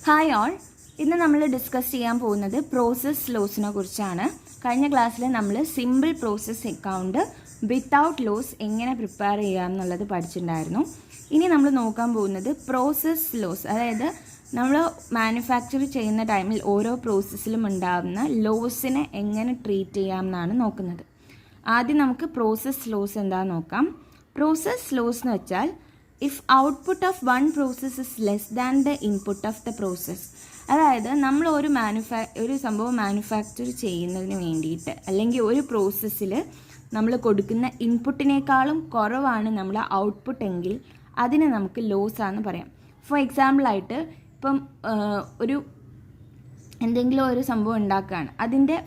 Hi all, ഇന്ന് നമ്മൾ discuss ചെയ്യാൻ പോകുന്നത് പ്രോസസ് ലോസിനെ കുറിച്ചാണ്. കഴിഞ്ഞ ക്ലാസ്സിൽ നമ്മൾ simple process account without loss എങ്ങനെ പ്രിപ്പയർ ചെയ്യാം എന്നുള്ളത് പഠിച്ചിട്ടുണ്ടായിരുന്നു. ഇനി നമ്മൾ നോക്കാൻ പോകുന്നത് പ്രോസസ് ലോസ്, അതായത് നമ്മൾ മാനുഫാക്ചർ ചെയ്യുന്ന ടൈമിൽ ഓരോ പ്രോസസ്സിലും ഉണ്ടാകുന്ന ലോസിനെ എങ്ങനെ ട്രീറ്റ് ചെയ്യാം എന്നാണ് നോക്കുന്നത്. ആദ്യം നമുക്ക് പ്രോസസ് ലോസ് എന്താണെന്ന് നോക്കാം. പ്രോസസ് ലോസ് എന്ന് വെച്ചാൽ if output of one process is less than the input of the process, അതായത് നമ്മൾ ഒരു സംഭവം മാനുഫാക്ചർ ചെയ്യുന്നതിന് വേണ്ടിയിട്ട് അല്ലെങ്കിൽ ഒരു പ്രോസസ്സിൽ നമ്മൾ കൊടുക്കുന്ന ഇൻപുട്ടിനേക്കാളും കുറവാണ് നമ്മൾ ഔട്ട്പുട്ട് എങ്കിൽ അതിനെ നമുക്ക് ലോസ് ആണെന്ന് പറയാം. ഫോർ എക്സാമ്പിളായിട്ട് ഇപ്പം എന്തെങ്കിലും ഒരു സംഭവം ഉണ്ടാക്കുകയാണ്, അതിൻ്റെ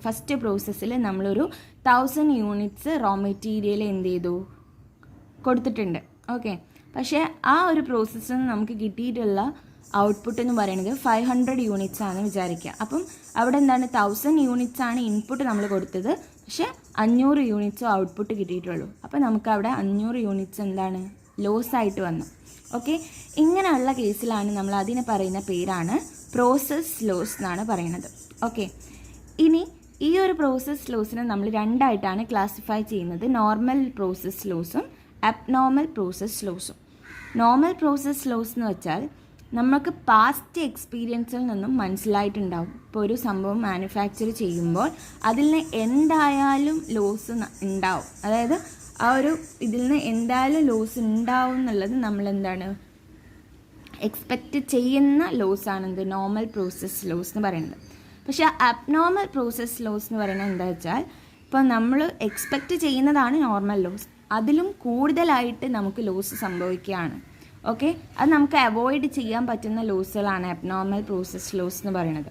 ഫസ്റ്റ് പ്രോസസ്സിൽ നമ്മളൊരു 1000 യൂണിറ്റ്സ് റോ മെറ്റീരിയൽ എന്ത് ചെയ്തു കൊടുത്തിട്ടുണ്ട്. ഓക്കെ, പക്ഷേ ആ ഒരു പ്രോസസ്സിൽ നിന്ന് നമുക്ക് കിട്ടിയിട്ടുള്ള ഔട്ട്പുട്ട് എന്ന് പറയുന്നത് 500 യൂണിറ്റ്സ് ആണ് വിചാരിക്കുക. അപ്പം അവിടെ എന്താണ്, 1000 യൂണിറ്റ്സ് ആണ് ഇൻപുട്ട് നമ്മൾ കൊടുത്തത്, പക്ഷേ 500 യൂണിറ്റ്സോ ഔട്ട്പുട്ട് കിട്ടിയിട്ടുള്ളൂ. അപ്പോൾ നമുക്ക് അവിടെ 500 യൂണിറ്റ്സ് എന്താണ് ലോസ് ആയിട്ട് വന്നു. ഓക്കെ, ഇങ്ങനെയുള്ള കേസിലാണ് നമ്മൾ അതിനെ പറയുന്ന പേരാണ് പ്രോസസ് ലോസ് എന്നാണ് പറയുന്നത്. ഓക്കെ, ഇനി ഈ ഒരു പ്രോസസ് ലോസിനെ നമ്മൾ രണ്ടായിട്ടാണ് ക്ലാസിഫൈ ചെയ്യുന്നത്, നോർമൽ പ്രോസസ് ലോസും അബ്നോർമൽ പ്രോസസ് ലോസും. നോർമൽ പ്രോസസ് ലോസ് എന്ന് വെച്ചാൽ നമുക്ക് പാസ്റ്റ് എക്സ്പീരിയൻസിൽ നിന്നും മനസ്സിലായിട്ടുണ്ടാവും. ഇപ്പോൾ ഒരു സംഭവം മാനുഫാക്ചർ ചെയ്യുമ്പോൾ അതിൽ നിന്ന് എന്തായാലും ലോസ് ഉണ്ടാവും, അതായത് ആ ഒരു ഇതിൽ നിന്ന് എന്തായാലും ലോസ് ഉണ്ടാവും എന്നുള്ളത് നമ്മൾ എന്താണ് എക്സ്പെക്റ്റ് ചെയ്യുന്ന ലോസാണ് എന്ത് നോർമൽ പ്രോസസ് ലോസ് എന്ന് പറയുന്നത്. പക്ഷേ അബ്നോർമൽ പ്രോസസ് ലോസ് എന്ന് പറയുന്നത് എന്താ വെച്ചാൽ ഇപ്പോൾ നമ്മൾ എക്സ്പെക്റ്റ് ചെയ്യുന്നതാണ് നോർമൽ ലോസ്, അതിലും കൂടുതലായിട്ട് നമുക്ക് ലോസ് സംഭവിക്കുകയാണ്. ഓക്കെ, അത് നമുക്ക് അവോയ്ഡ് ചെയ്യാൻ പറ്റുന്ന ലോസുകളാണ് അബ്നോർമൽ പ്രോസസ് ലോസ് എന്ന് പറയുന്നത്.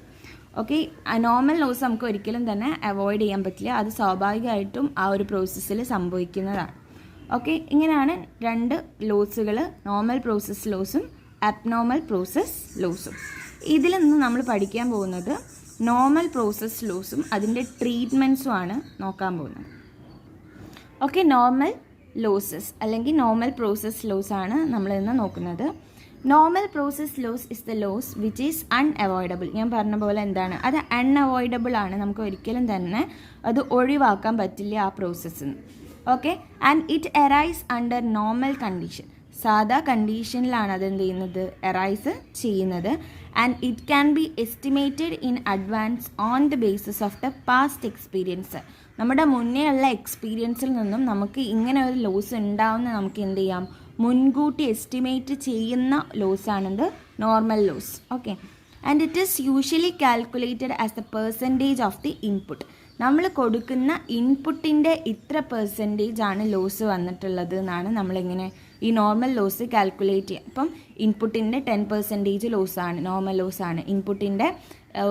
ഓക്കെ, നോർമൽ ലോസ് നമുക്ക് ഒരിക്കലും തന്നെ അവോയ്ഡ് ചെയ്യാൻ പറ്റില്ല, അത് സ്വാഭാവികമായിട്ടും ആ ഒരു പ്രോസസ്സിൽ സംഭവിക്കുന്നതാണ്. ഓക്കെ, ഇങ്ങനെയാണ് രണ്ട് ലോസുകൾ, നോർമൽ പ്രോസസ് ലോസും അബ്നോർമൽ പ്രോസസ് ലോസും. ഇതിൽ നിന്ന് നമ്മൾ പഠിക്കാൻ പോകുന്നത് നോർമൽ പ്രോസസ് ലോസും അതിൻ്റെ ട്രീറ്റ്മെൻറ്റ്സും ആണ് നോക്കാൻ പോകുന്നത്. ഓക്കെ, നോർമൽ ലോസസ് അല്ലെങ്കിൽ നോർമൽ പ്രോസസ് ലോസ് ആണ് നമ്മൾ ഇന്ന് നോക്കുന്നത്. Normal process loss is the loss which is unavoidable. ഞാൻ പറഞ്ഞ പോലെ എന്താണ്, അത് അൺഅവോയ്ഡബിൾ ആണ്, നമുക്ക് ഒരിക്കലും തന്നെ അത് ഒഴിവാക്കാൻ പറ്റില്ല ആ പ്രോസസ്സിൽ നിന്ന്. Okay, and it arise under normal condition. സാധാ കണ്ടീഷനിലാണ് അതെന്ത് ചെയ്യുന്നത്, അറൈസ് ചെയ്യുന്നത്. And it can be estimated in advance on the basis of the past experience. നമ്മുടെ മുന്നേ ഉള്ള എക്സ്പീരിയൻസിൽ നിന്നും നമുക്ക് ഇങ്ങനെ ഒരു ലോസ് ഉണ്ടാവുന്ന നമുക്ക് എന്ത് ചെയ്യാം, മുൻകൂട്ടി എസ്റ്റിമേറ്റ് ചെയ്യുന്ന ലോസാണിത് normal loss. Okay, and it is usually calculated as the percentage of the input. നമ്മൾ കൊടുക്കുന്ന ഇൻപുട്ടിൻ്റെ ഇത്ര പെർസെൻറ്റേജ് ആണ് ലോസ് വന്നിട്ടുള്ളത് എന്നാണ് നമ്മളിങ്ങനെ ഈ നോർമൽ ലോസ് കാൽക്കുലേറ്റ് ചെയ്യുക. ഇപ്പം ഇൻപുട്ടിൻ്റെ 10% ലോസാണ് നോർമൽ ലോസാണ്, ഇൻപുട്ടിൻ്റെ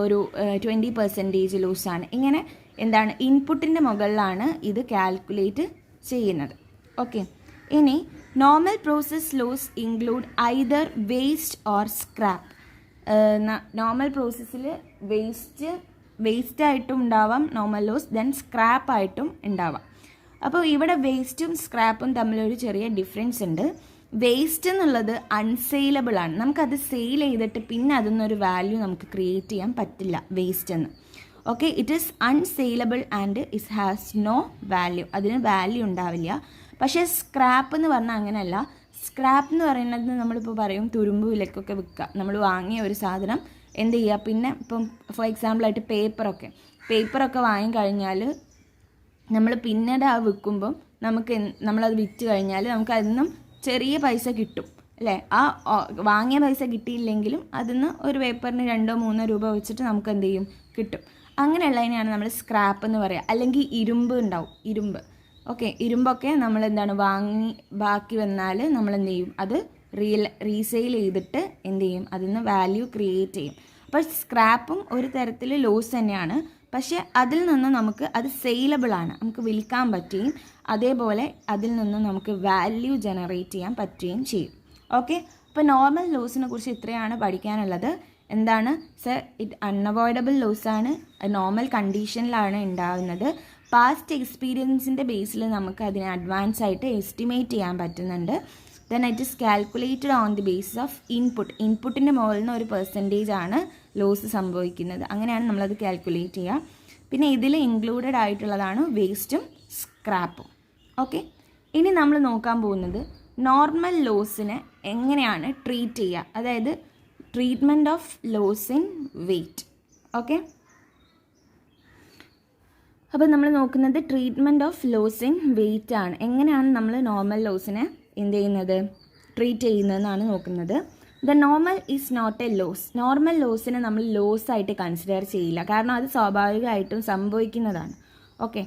ഒരു 20% ലോസാണ്. ഇങ്ങനെ എന്താണ് ഇൻപുട്ടിൻ്റെ മുകളിലാണ് ഇത് കാൽക്കുലേറ്റ് ചെയ്യുന്നത്. ഓക്കെ, ഇനി normal process loss include either waste or scrap. Normal പ്രോസസ്സിൽ വേസ്റ്റ് ആയിട്ടും ഉണ്ടാവാം നോർമൽ ലോസ്, ദെൻ സ്ക്രാപ്പ് ആയിട്ടും ഉണ്ടാവാം. അപ്പോൾ ഇവിടെ വേസ്റ്റും സ്ക്രാപ്പും തമ്മിലൊരു ചെറിയ ഡിഫറൻസ് ഉണ്ട്. വേസ്റ്റ് എന്നുള്ളത് അൺസെയിലബിൾ ആണ്, നമുക്കത് സെയിൽ ചെയ്തിട്ട് പിന്നെ അതിന്നൊരു വാല്യൂ നമുക്ക് ക്രിയേറ്റ് ചെയ്യാൻ പറ്റില്ല വേസ്റ്റ് എന്ന്. Okay, it is unsaleable and it has no value, അതിന് വാല്യൂ ഉണ്ടാവില്ല. പക്ഷേ സ്ക്രാപ്പ് എന്ന് പറഞ്ഞാൽ അങ്ങനെയല്ല. സ്ക്രാപ്പ് എന്ന് പറയുന്നത് നമ്മളിപ്പോൾ പറയും തുരുമ്പ് വിലക്കൊക്കെ വിൽക്കുക. നമ്മൾ വാങ്ങിയ ഒരു സാധനം എന്ത് ചെയ്യുക, പിന്നെ ഇപ്പം ഫോർ എക്സാമ്പിളായിട്ട് പേപ്പറൊക്കെ വാങ്ങിക്കഴിഞ്ഞാൽ നമ്മൾ പിന്നീട് ആ വിൽക്കുമ്പം നമ്മളത് വിറ്റ് കഴിഞ്ഞാൽ നമുക്ക് അതിൽ നിന്നും ചെറിയ പൈസ കിട്ടും അല്ലേ. ആ വാങ്ങിയ പൈസ കിട്ടിയില്ലെങ്കിലും അതിൽ നിന്ന് ഒരു പേപ്പറിന് 2-3 രൂപ വെച്ചിട്ട് നമുക്ക് എന്ത് ചെയ്യും, കിട്ടും. അങ്ങനെയുള്ളതിനെയാണ് നമ്മൾ സ്ക്രാപ്പ് എന്ന് പറയുക. അല്ലെങ്കിൽ ഇരുമ്പ് ഉണ്ടാവും, ഇരുമ്പ്. ഓക്കെ, ഇരുമ്പൊക്കെ നമ്മൾ എന്താണ് ബാക്കി വന്നാൽ നമ്മൾ എന്ത് ചെയ്യും, അത് റീസെയിൽ ചെയ്തിട്ട് എന്ത് ചെയ്യും, അതിൽ നിന്ന് വാല്യൂ ക്രിയേറ്റ് ചെയ്യും. അപ്പോൾ സ്ക്രാപ്പും ഒരു തരത്തിൽ ലോസ് തന്നെയാണ്, പക്ഷേ അതിൽ നിന്ന് നമുക്ക് അത് സെയിലബിൾ ആണ്, നമുക്ക് വിൽക്കാൻ പറ്റുകയും അതേപോലെ അതിൽ നിന്ന് നമുക്ക് വാല്യൂ ജനറേറ്റ് ചെയ്യാൻ പറ്റുകയും ചെയ്യും. ഓക്കെ, അപ്പോൾ നോർമൽ ലോസിനെ കുറിച്ച് ഇത്രയാണ് പഠിക്കാനുള്ളത്. എന്താണ് സർ, ഇറ്റ് അൺഅവോയ്ഡബിൾ ലോസാണ്, നോർമൽ കണ്ടീഷനിലാണ് ഉണ്ടാകുന്നത്. പാസ്റ്റ് എക്സ്പീരിയൻസിൻ്റെ ബേസിൽ നമുക്ക് അതിനെ അഡ്വാൻസ് ആയിട്ട് എസ്റ്റിമേറ്റ് ചെയ്യാൻ പറ്റുന്നുണ്ട്. Then it is calculated on the basis of ഇൻപുട്ടിൻ്റെ മുകളിൽ നിന്ന് ഒരു പെർസെൻറ്റേജ് ആണ് ലോസ് സംഭവിക്കുന്നത്. അങ്ങനെയാണ് നമ്മളത് കാൽക്കുലേറ്റ് ചെയ്യുക. പിന്നെ ഇതിൽ ഇൻക്ലൂഡഡ് ആയിട്ടുള്ളതാണ് വേസ്റ്റും സ്ക്രാപ്പും. ഓക്കെ, ഇനി നമ്മൾ നോക്കാൻ പോകുന്നത് നോർമൽ ലോസിനെ എങ്ങനെയാണ് ട്രീറ്റ് ചെയ്യുക, അതായത് treatment of loss in weight. Okay, അപ്പോൾ നമ്മൾ നോക്കുന്നത് treatment of loss in weight ആണ്. എങ്ങനെയാണ് നമ്മൾ നോർമൽ ലോസിനെ എന്ത് ചെയ്യുന്നത്, ട്രീറ്റ് ചെയ്യുന്നതെന്നാണ് നോക്കുന്നത്. The normal is not a loss. Normal ലോസിനെ നമ്മൾ ലോസ് ആയിട്ട് കൺസിഡർ ചെയ്യില്ല, കാരണം അത് സ്വാഭാവികമായിട്ടും സംഭവിക്കുന്നതാണ്. ഓക്കെ,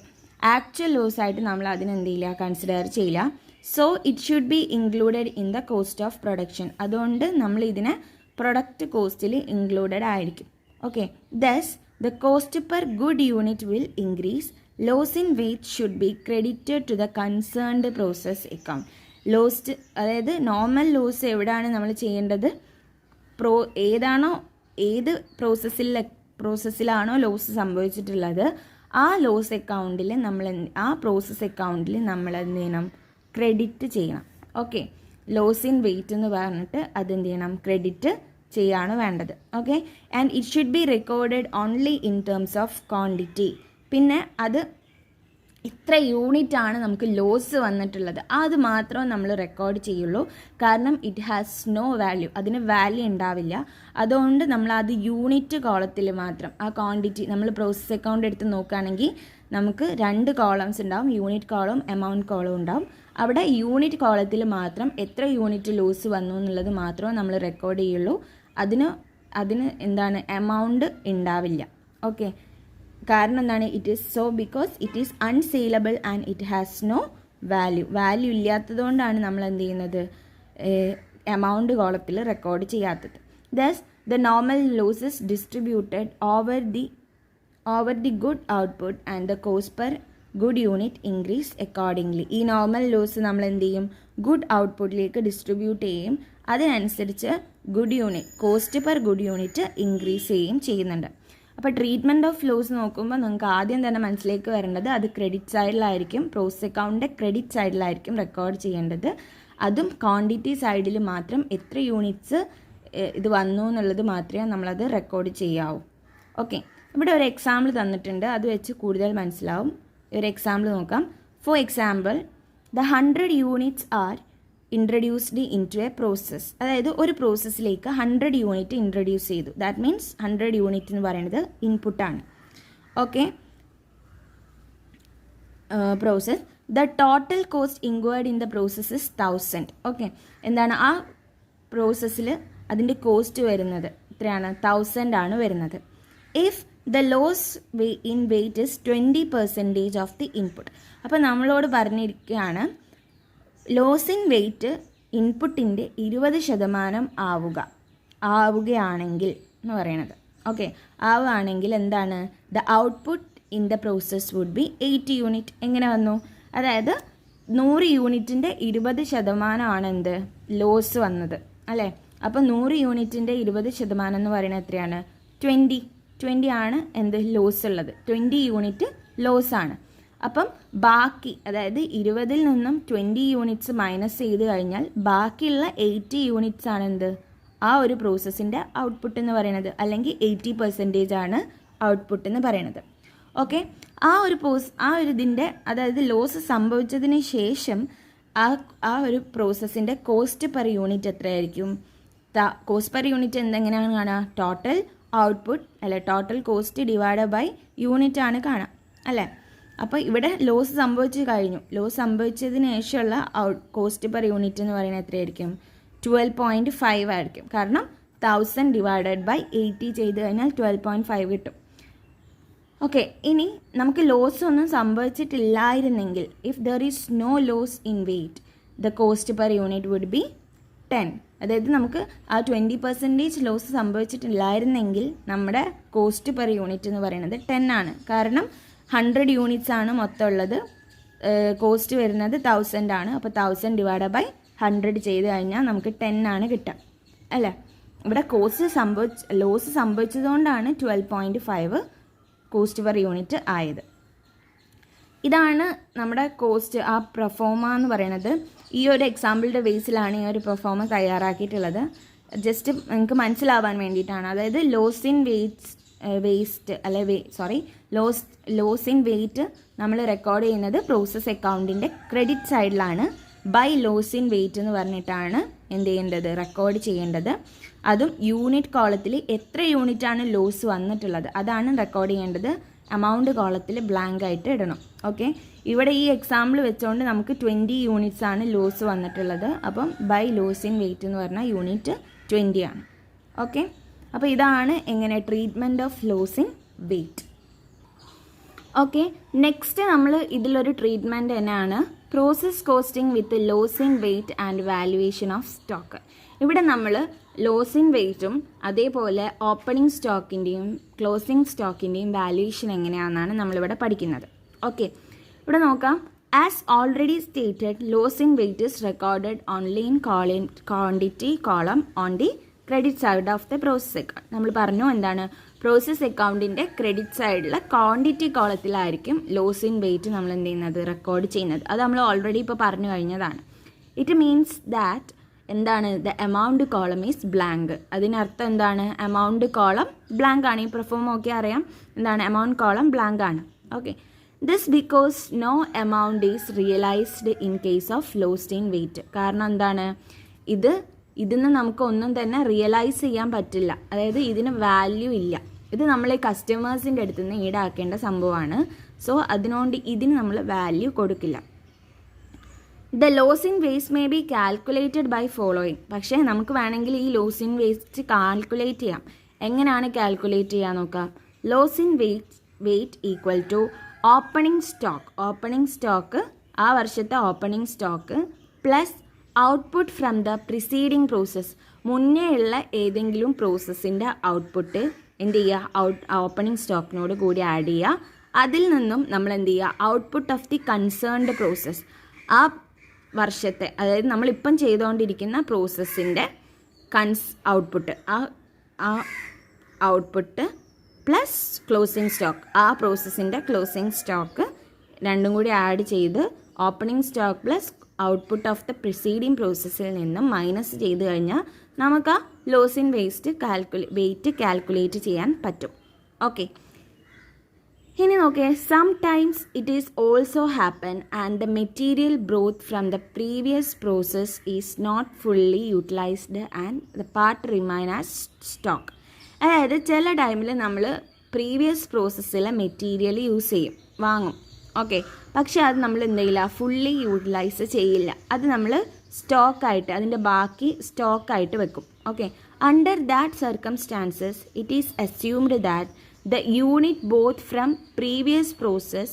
ആക്ച്വൽ ലോസ് ആയിട്ട് നമ്മൾ അതിനെന്ത് ചെയ്യില്ല, കൺസിഡർ ചെയ്യില്ല. So it should be included in the cost of production. അതുകൊണ്ട് നമ്മൾ ഇതിനെ പ്രൊഡക്റ്റ് കോസ്റ്റിൽ ഇൻക്ലൂഡഡ് ആയിരിക്കും. Okay, thus the cost per good unit will increase. Loss in weight should be credited to the concerned process account. Lost, അതായത് normal loss എവിടെയാണ് നമ്മൾ ചെയ്യേണ്ടത്, ഏത് പ്രോസസ്സിലാണോ ലോസ് സംഭവിച്ചിട്ടുള്ളത് ആ ലോസ് അക്കൗണ്ടിൽ ആ പ്രോസസ് അക്കൗണ്ടിൽ നമ്മൾ എന്ത് ചെയ്യണം, ക്രെഡിറ്റ് ചെയ്യണം. ഓക്കെ, ലോസ് ഇൻ വെയ്റ്റ് എന്ന് പറഞ്ഞിട്ട് അതെന്ത് ചെയ്യണം, ക്രെഡിറ്റ് ചെയ്യാണ് വേണ്ടത്. Okay, and it should be recorded only in terms of quantity. പിന്നെ അത് ഇത്ര യൂണിറ്റ് ആണ് നമുക്ക് ലോസ് വന്നിട്ടുള്ളത് അത് മാത്രമേ നമ്മൾ റെക്കോർഡ് ചെയ്യുള്ളൂ. കാരണം ഇറ്റ് ഹാസ് നോ വാല്യൂ, അതിന് വാല്യൂ ഉണ്ടാവില്ല. അതുകൊണ്ട് നമ്മൾ അത് യൂണിറ്റ് കോളത്തിൽ മാത്രം ആ ക്വാണ്ടിറ്റി, നമ്മൾ പ്രോസസ് അക്കൗണ്ട് എടുത്ത് നോക്കുകയാണെങ്കിൽ നമുക്ക് 2 കോളംസ് ഉണ്ടാവും, യൂണിറ്റ് കോളവും എമൗണ്ട് കോളവും ഉണ്ടാവും. അവിടെ യൂണിറ്റ് കോളത്തിൽ മാത്രം എത്ര യൂണിറ്റ് ലോസ് വന്നു എന്നുള്ളത് മാത്രമേ നമ്മൾ റെക്കോർഡ് ചെയ്യുള്ളൂ. അതിന് എന്താണ്, എമൗണ്ട് ഉണ്ടാവില്ല. ഓക്കെ, കാരണം എന്താണ്, because it is unsaleable and it has no value ഇല്ലാത്തതുകൊണ്ടാണ് നമ്മൾ എന്ത് ചെയ്യുന്നത്, എമൗണ്ട് കോളത്തിൽ റെക്കോർഡ് ചെയ്യാത്തത്. Thus the normal loss is distributed over the good output and the cost per good unit increase accordingly. ഈ നോർമൽ ലോസ് നമ്മൾ എന്ത് ചെയ്യും, ഗുഡ് ഔട്ട്പുട്ടിലേക്ക് ഡിസ്ട്രിബ്യൂട്ട് ചെയ്യും. അതിനനുസരിച്ച് cost per good unit increase ചെയ്യുന്നുണ്ട്. അപ്പോൾ ട്രീറ്റ്മെൻറ്റ് ഓഫ് ലോസ് നോക്കുമ്പോൾ നിങ്ങൾക്ക് ആദ്യം തന്നെ മനസ്സിലേക്ക് വരേണ്ടത് അത് ക്രെഡിറ്റ് സൈഡിലായിരിക്കും, പ്രോസസ് അക്കൗണ്ടിൻ്റെ ക്രെഡിറ്റ് സൈഡിലായിരിക്കും റെക്കോർഡ് ചെയ്യേണ്ടത്. അതും ക്വാണ്ടിറ്റി സൈഡിൽ മാത്രം എത്ര യൂണിറ്റ്സ് ഇത് വന്നു എന്നുള്ളത് മാത്രമേ നമ്മളത് റെക്കോർഡ് ചെയ്യാവൂ. ഓക്കെ, ഇവിടെ ഒരു എക്സാമ്പിൾ തന്നിട്ടുണ്ട്, അത് വെച്ച് കൂടുതൽ മനസ്സിലാവും. ഒരു എക്സാമ്പിൾ നോക്കാം. For example, the 100 units are introduced in to a process. അതായത് ഒരു പ്രോസസ്സിലേക്ക് 100 യൂണിറ്റ് ഇൻട്രൊഡ്യൂസ് ചെയ്തു. ദാറ്റ് മീൻസ് 100 യൂണിറ്റ് എന്ന് പറയുന്നത് ഇൻപുട്ടാണ്. Okay, process the total cost incurred in the process is 1000. Okay, എന്താണ് ആ പ്രോസസ്സിൽ അതിൻ്റെ കോസ്റ്റ് വരുന്നത് എത്രയാണ്, 1000 ആണ് വരുന്നത്. If the loss in weight is 20% of the input. അപ്പോൾ നമ്മളോട് പറഞ്ഞിരിക്കുകയാണ് ലോസ് ഇൻ വെയ്റ്റ് ഇൻപുട്ടിൻ്റെ 20% ആവുകയാണെങ്കിൽ എന്ന് പറയണത്. ഓക്കെ, ആവുകയാണെങ്കിൽ എന്താണ്, the output in the process would be 80 unit. എങ്ങനെ വന്നു, അതായത് 100 യൂണിറ്റിൻ്റെ 20% എന്ത്, ലോസ് വന്നത് അല്ലേ. അപ്പോൾ 100 യൂണിറ്റിൻ്റെ 20% എന്ന് പറയുന്നത് എത്രയാണ്, 20 ആണ് എന്ത്, ലോസ് ഉള്ളത്. 20 യൂണിറ്റ് ലോസ് ആണ്. അപ്പം ബാക്കി, അതായത് 20-ൽ നിന്നും 20 യൂണിറ്റ്സ് മൈനസ് ചെയ്ത് കഴിഞ്ഞാൽ ബാക്കിയുള്ള 80 യൂണിറ്റ്സ് ആണ് എന്ത്, ആ ഒരു പ്രോസസ്സിൻ്റെ ഔട്ട്പുട്ട് എന്ന് പറയുന്നത്, അല്ലെങ്കിൽ 80% ആണ് ഔട്ട്പുട്ട് എന്ന് പറയുന്നത്. ഓക്കെ, ആ ഒരു ഇതിൻ്റെ, അതായത് ലോസ് സംഭവിച്ചതിന് ശേഷം ആ ഒരു പ്രോസസ്സിൻ്റെ കോസ്റ്റ് പെർ യൂണിറ്റ് എത്രയായിരിക്കും, കോസ്റ്റ് പെർ യൂണിറ്റ് എന്തെങ്ങനെയാണ് കാണുക, ടോട്ടൽ ഔട്ട്പുട്ട് അല്ലെ, total cost divide by unit ആണ് കാണാം അല്ലേ. അപ്പോൾ ഇവിടെ ലോസ് സംഭവിച്ചു കഴിഞ്ഞു. ലോസ് സംഭവിച്ചതിന് ശേഷമുള്ള കോസ്റ്റ് പെർ യൂണിറ്റ് എന്ന് പറയുന്നത് എത്രയായിരിക്കും, 12.5 ആയിരിക്കും. കാരണം 1000 ഡിവൈഡഡ് ബൈ 80 ചെയ്ത് കഴിഞ്ഞാൽ 12.5 കിട്ടും. ഓക്കെ, ഇനി നമുക്ക് ലോസ് ഒന്നും സംഭവിച്ചിട്ടില്ലായിരുന്നെങ്കിൽ, if there is no loss in weight, the cost per unit would be 10. അതായത് നമുക്ക് ആ 20% ലോസ് സംഭവിച്ചിട്ടില്ലായിരുന്നെങ്കിൽ നമ്മുടെ കോസ്റ്റ് പെർ യൂണിറ്റ് എന്ന് പറയുന്നത് 10 ആണ്. കാരണം 100 യൂണിറ്റ്സ് ആണ് മൊത്തം ഉള്ളത്, കോസ്റ്റ് വരുന്നത് 1000 ആണ്. അപ്പോൾ 1000 ഡിവൈഡ് ബൈ 100 ചെയ്ത് കഴിഞ്ഞാൽ നമുക്ക് 10 ആണ് കിട്ടുക അല്ലേ. ഇവിടെ ലോസ് സംഭവിച്ചതുകൊണ്ടാണ് 12.5 കോസ്റ്റ് പെർ യൂണിറ്റ് ആയത്. ഇതാണ് നമ്മുടെ കോസ്റ്റ്, ആ പ്രൊഫോമ എന്ന് പറയുന്നത്. ഈ ഒരു എക്സാമ്പിളിൻ്റെ ബേസിലാണ് ഈ ഒരു പ്രൊഫോമ തയ്യാറാക്കിയിട്ടുള്ളത്. ജസ്റ്റ് നിങ്ങൾക്ക് മനസ്സിലാവാൻ വേണ്ടിയിട്ടാണ്. അതായത് ലോസ് ഇൻ വെയിറ്റ് നമ്മൾ റെക്കോർഡ് ചെയ്യുന്നത് പ്രോസസ് അക്കൗണ്ടിൻ്റെ ക്രെഡിറ്റ് സൈഡിലാണ്. ബൈ ലോസ് ഇൻ വെയിറ്റ് എന്ന് പറഞ്ഞിട്ടാണ് എന്ത് ചെയ്യേണ്ടത്, റെക്കോർഡ് ചെയ്യേണ്ടത്. അതും യൂണിറ്റ് കോളത്തിൽ എത്ര യൂണിറ്റാണ് ലോസ് വന്നിട്ടുള്ളത് അതാണ് റെക്കോർഡ് ചെയ്യേണ്ടത്. എമൗണ്ട് കോളത്തിൽ ബ്ലാങ്ക് ആയിട്ട് ഇടണം. ഓക്കെ, ഇവിടെ ഈ എക്സാമ്പിൾ വെച്ചുകൊണ്ട് നമുക്ക് 20 യൂണിറ്റ്സ് ആണ് ലോസ് വന്നിട്ടുള്ളത്. അപ്പം ബൈ ലോസ് ഇൻ വെയിറ്റ് എന്ന് പറഞ്ഞാൽ യൂണിറ്റ് 20 ആണ്. ഓക്കെ, അപ്പോൾ ഇതാണ് എങ്ങനെ treatment of loss in weight. Okay, next നമ്മൾ ഇതിലൊരു ട്രീറ്റ്മെൻറ്റ് തന്നെയാണ് process costing with loss in weight and valuation of stock. ഇവിടെ നമ്മൾ ലോസ് ഇൻ വെയിറ്റും അതേപോലെ ഓപ്പണിംഗ് സ്റ്റോക്കിൻ്റെയും ക്ലോസിംഗ് സ്റ്റോക്കിൻ്റെയും വാല്യുവേഷൻ എങ്ങനെയാണെന്നാണ് നമ്മളിവിടെ പഠിക്കുന്നത്. ഓക്കെ, ഇവിടെ നോക്കാം. As already stated, loss in weight is recorded only in quantity column on the credit side of the process account. നമ്മൾ പറഞ്ഞു എന്താണ്, പ്രോസസ് അക്കൗണ്ടിൻ്റെ ക്രെഡിറ്റ് സൈഡിലെ ക്വാണ്ടിറ്റി കോളത്തിലായിരിക്കും ലോസ് ഇൻ വെയിറ്റ് നമ്മൾ എന്ത് ചെയ്യുന്നത്, റെക്കോർഡ് ചെയ്യുന്നത്. അത് നമ്മൾ ഓൾറെഡി ഇപ്പോൾ പറഞ്ഞു കഴിഞ്ഞതാണ്. ഇറ്റ് മീൻസ് ദാറ്റ് എന്താണ്, the amount column is blank. അതിനർത്ഥം എന്താണ്, എമൗണ്ട് കോളം ബ്ലാങ്ക് ആണ്. ഈ പെർഫോം ഒക്കെ അറിയാം എന്താണ്, എമൗണ്ട് കോളം ബ്ലാങ്ക് ആണ്. Okay, this because no amount is realised in case of lost in weight. കാരണം എന്താണ്, ഇതിന്ന് നമുക്ക് ഒന്നും തന്നെ റിയലൈസ് ചെയ്യാൻ പറ്റില്ല. അതായത് ഇതിന് വാല്യൂ ഇല്ല. ഇത് നമ്മൾ ഈ കസ്റ്റമേഴ്സിൻ്റെ അടുത്ത് നിന്ന് ഈടാക്കേണ്ട സംഭവമാണ്. സോ അതിനോണ്ട് ഇതിന് നമ്മൾ വാല്യൂ കൊടുക്കില്ല. The loss in waste may be calculated by following. പക്ഷേ നമുക്ക് വേണമെങ്കിൽ ഈ ലോസ് ഇൻ വേസ്റ്റ് കാൽക്കുലേറ്റ് ചെയ്യാം. എങ്ങനെയാണ് കാൽക്കുലേറ്റ് ചെയ്യാൻ നോക്കാം. Loss in weight equal to opening stock ആ വർഷത്തെ opening stock plus output from the preceding process. മുന്നേ ഉള്ള ഏതെങ്കിലും പ്രോസസ്സിൻ്റെ ഔട്ട്പുട്ട് എന്ത് ചെയ്യുക, ഓപ്പണിംഗ് സ്റ്റോക്കിനോട് കൂടി ആഡ് ചെയ്യുക. അതിൽ നിന്നും നമ്മൾ എന്ത് ചെയ്യുക, output of the concerned process, ആ വർഷത്തെ അതായത് നമ്മളിപ്പം ചെയ്തുകൊണ്ടിരിക്കുന്ന പ്രോസസ്സിൻ്റെ ഔട്ട്പുട്ട്, ആ ഔട്ട്പുട്ട് പ്ലസ് ക്ലോസിംഗ് സ്റ്റോക്ക്, ആ പ്രോസസ്സിൻ്റെ ക്ലോസിംഗ് സ്റ്റോക്ക് രണ്ടും കൂടി ആഡ് ചെയ്ത് opening stock plus output of the preceding പ്രോസസ്സിൽ നിന്നും മൈനസ് ചെയ്ത് കഴിഞ്ഞാൽ നമുക്ക് ആ ലോസ് ഇൻ വെയിറ്റ് കാൽക്കുലേറ്റ് ചെയ്യാൻ പറ്റും. ഓക്കെ, ഇനി നോക്കേ. Sometimes it is also happen and the material brought from the previous process is not fully utilised and the part remain as stock. അതായത് ചില ടൈമിൽ നമ്മൾ പ്രീവിയസ് പ്രോസസ്സിലെ മെറ്റീരിയൽ യൂസ് ചെയ്യും, വാങ്ങും. ഓക്കെ, പക്ഷേ അത് നമ്മൾ എന്ത് ചെയ്യില്ല, ഫുള്ളി യൂട്ടിലൈസ് ചെയ്യില്ല. അത് നമ്മൾ സ്റ്റോക്കായിട്ട്, അതിൻ്റെ ബാക്കി സ്റ്റോക്കായിട്ട് വെക്കും. Okay, under that circumstances it is assumed that the unit both from previous process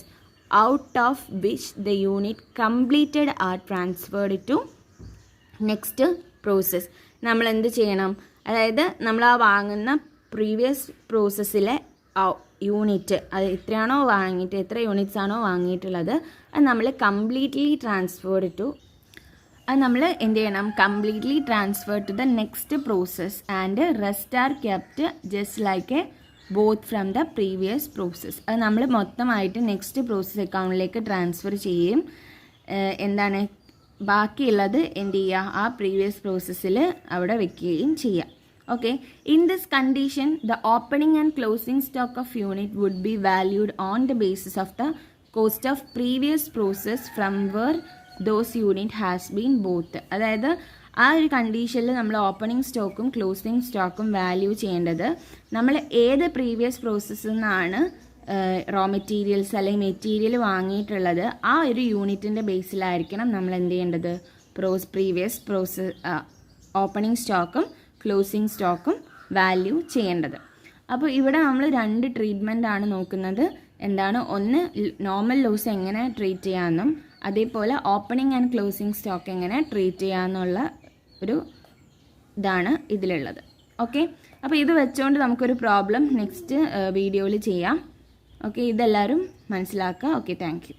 out of which the unit completed are transferred to next process. നമ്മൾ എന്ത് ചെയ്യണം, അതായത് നമ്മൾ ആ വാങ്ങുന്ന പ്രീവിയസ് പ്രോസസ്സിലെ യൂണിറ്റ്, അത് എത്രയാണോ വാങ്ങിയിട്ട്, എത്ര യൂണിറ്റ്സ് ആണോ വാങ്ങിയിട്ടുള്ളത്, അത് നമ്മൾ completely transferred to the next process and rest are kept just like a bought from the previous process. അത് നമ്മൾ മൊത്തമായിട്ട് നെക്സ്റ്റ് പ്രോസസ് അക്കൗണ്ടിലേക്ക് ട്രാൻസ്ഫർ ചെയ്യും. എന്താണ് ബാക്കിയുള്ളത് എന്ത് ചെയ്യുക, ആ പ്രീവിയസ് പ്രോസസ്സിൽ അവിടെ വെക്കുകയും ചെയ്യാം. Okay, in this condition the opening and closing stock of unit would be valued on the basis of the cost of previous process from where those unit has been bought. അതായത് ആ ഒരു കണ്ടീഷനിൽ നമ്മൾ opening സ്റ്റോക്കും closing സ്റ്റോക്കും value ചെയ്യേണ്ടത് നമ്മൾ ഏത് പ്രീവിയസ് പ്രോസസ്സിൽ നിന്നാണ് റോ മെറ്റീരിയൽസ് അല്ലെങ്കിൽ മെറ്റീരിയൽ വാങ്ങിയിട്ടുള്ളത്, ആ ഒരു യൂണിറ്റിൻ്റെ ബേസിലായിരിക്കണം നമ്മൾ എന്ത് ചെയ്യേണ്ടത്, പ്രീവിയസ് ഓപ്പണിംഗ് സ്റ്റോക്കും ക്ലോസിംഗ് സ്റ്റോക്കും വാല്യൂ ചെയ്യേണ്ടത്. അപ്പോൾ ഇവിടെ നമ്മൾ 2 ട്രീറ്റ്മെൻ്റ് ആണ് നോക്കുന്നത്. എന്താണ്, ഒന്ന് നോർമൽ ലോസ് എങ്ങനെ ട്രീറ്റ് ചെയ്യാമെന്നും അതേപോലെ ഓപ്പണിംഗ് ആൻഡ് ക്ലോസിംഗ് സ്റ്റോക്ക് എങ്ങനെ ട്രീറ്റ് ചെയ്യാമെന്നുള്ള ഒരു ഇതാണ് ഇതിലുള്ളത്. ഓക്കെ, അപ്പോൾ ഇത് വെച്ചുകൊണ്ട് നമുക്കൊരു പ്രോബ്ലം നെക്സ്റ്റ് വീഡിയോയിൽ ചെയ്യാം. ഓക്കെ, ഇതെല്ലാവരും മനസ്സിലാക്കുക. Okay, thank you.